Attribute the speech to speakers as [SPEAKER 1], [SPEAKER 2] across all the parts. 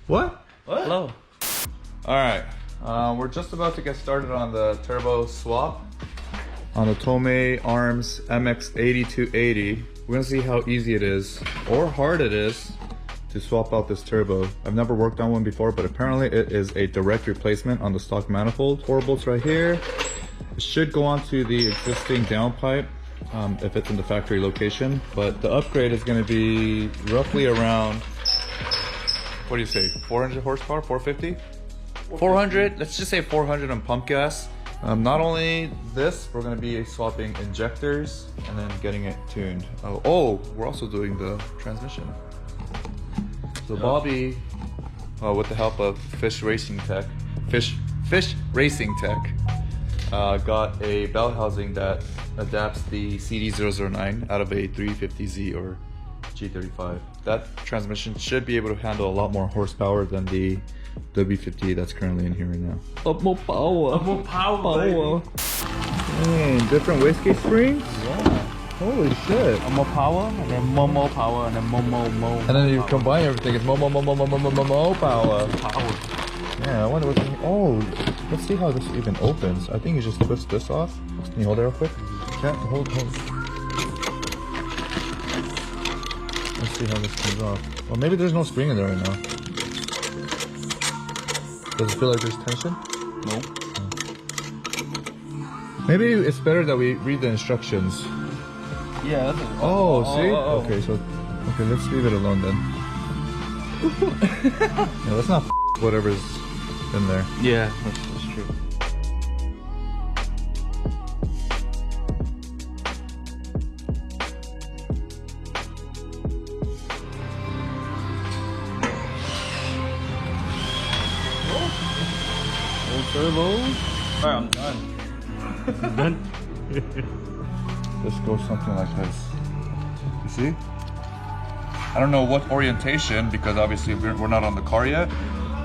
[SPEAKER 1] What?
[SPEAKER 2] What? Hello.
[SPEAKER 1] Alright, we're just about to get started on the turbo swap on the TOMEI ARMS MX8280. We're gonna see how easy it is, or hard it is, to swap out this turbo. I've never worked on one before, but apparently it is a direct replacement on the stock manifold. 4 bolts right here. It should go onto the existing downpipe if it's in the factory location, but the upgrade is gonna be roughly around, what do you say, 400 horsepower, 450? 400, let's just say 400 on pump gas. Not only this, we're going to be swapping injectors and then getting it tuned. Oh, we're also doing the transmission. So Bobby, with the help of Fish Racing Tech, got a bell housing that adapts the CD009 out of a 350Z or G35. That transmission should be able to handle a lot more horsepower than the W50 that's currently in here right now. More power.
[SPEAKER 2] More power.
[SPEAKER 1] Dang, different wastegate springs?
[SPEAKER 2] Yeah.
[SPEAKER 1] Holy shit.
[SPEAKER 2] More power, and then more power, and then more.
[SPEAKER 1] And then you combine everything, it's more power.
[SPEAKER 2] Power.
[SPEAKER 1] Yeah, I wonder what's in here. Oh, let's see how this even opens. I think you just twist this off. Can you hold it real quick? Yeah, hold. Let's see how this comes off. Well, maybe there's no spring in there right now. Does it feel like there's tension?
[SPEAKER 2] No.
[SPEAKER 1] Maybe it's better that we read the instructions.
[SPEAKER 2] Yeah, that's it.
[SPEAKER 1] Oh, see? Okay, so... Okay, let's leave it alone then. Yeah, let's not whatever's in there.
[SPEAKER 2] Yeah, that's true.
[SPEAKER 1] Turbo.
[SPEAKER 2] Alright, I'm done.
[SPEAKER 1] Done? This goes something like this. You see? I don't know what orientation, because obviously we're not on the car yet,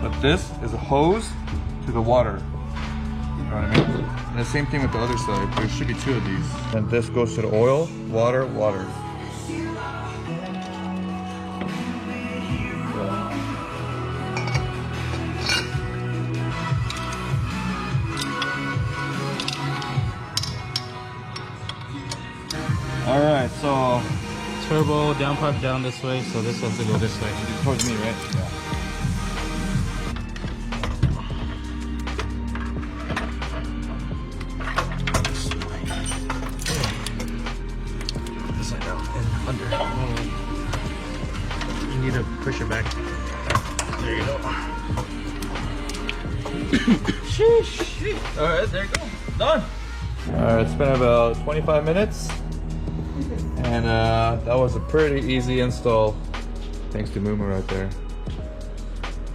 [SPEAKER 1] but this is a hose to the water. You know what I mean? And the same thing with the other side. There should be 2 of these. And this goes to the oil, water.
[SPEAKER 2] Alright, so turbo downpipe down this way, so this has to go this way.
[SPEAKER 1] Towards me, right? Yeah.
[SPEAKER 2] This side out and under. You need to push it back. There you go. Sheesh. Alright, there you go. Done.
[SPEAKER 1] Alright, it's been about 25 minutes. And that was a pretty easy install, thanks to Mumu right there.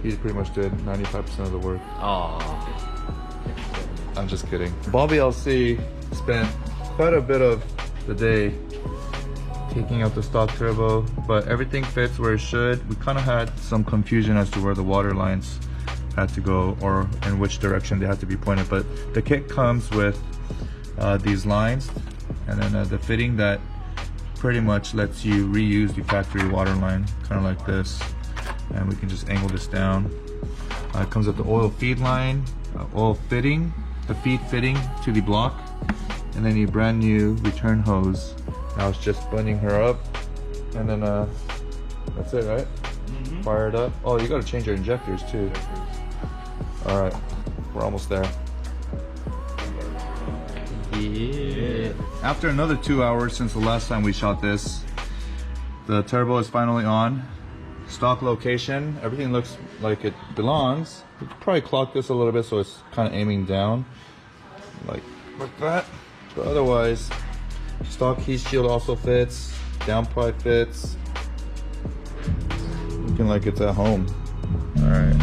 [SPEAKER 1] He pretty much did 95% of the work.
[SPEAKER 2] Aww.
[SPEAKER 1] I'm just kidding. Bobby LC spent quite a bit of the day taking out the stock turbo, but everything fits where it should. We kind of had some confusion as to where the water lines had to go or in which direction they had to be pointed, but the kit comes with these lines and then the fitting that pretty much lets you reuse the factory water line, kind of like this, and we can just angle this down. It comes with the oil feed line, oil fitting, the feed fitting to the block, and then a brand new return hose. I was just bunding her up, and then that's it, right? Fire it up. Oh, you got to change your injectors too. All right, we're almost there.
[SPEAKER 2] Yeah.
[SPEAKER 1] After another 2 hours since the last time we shot this, the turbo is finally on. Stock location, everything looks like it belongs. We could probably clock this a little bit so it's kind of aiming down, like that. But otherwise, stock heat shield also fits, downpipe fits. Looking like it's at home. All right.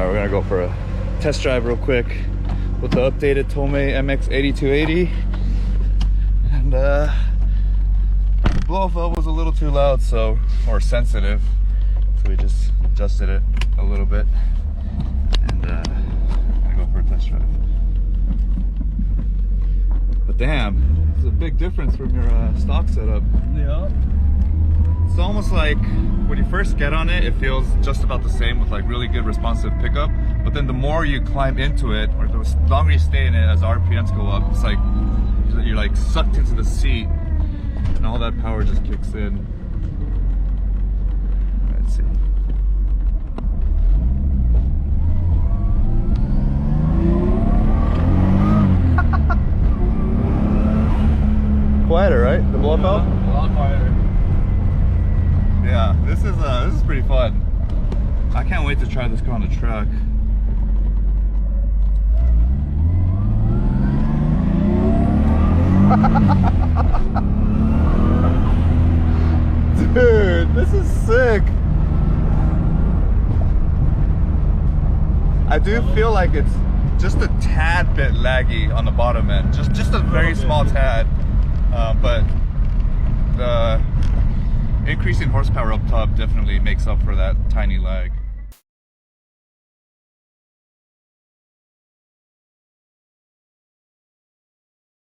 [SPEAKER 1] We're gonna go for a test drive real quick. with the updated TOMEI MX8280, and the blow off valve was a little too loud, or sensitive, so we just adjusted it a little bit, and I go for a test drive. But damn, it's a big difference from your stock setup.
[SPEAKER 2] Yeah.
[SPEAKER 1] It's almost like when you first get on it, it feels just about the same with like really good responsive pickup. But then the more you climb into it, or the longer you stay in it as RPMs go up, it's like you're like sucked into the seat, and all that power just kicks in. Let's see. Quieter, right? The blow valve?
[SPEAKER 2] A lot quieter.
[SPEAKER 1] Yeah, this is pretty fun. I can't wait to try this car on the track. Dude, this is sick. I do feel like it's just a tad bit laggy on the bottom end, just a very small tad, but the increasing horsepower up top definitely makes up for that tiny lag.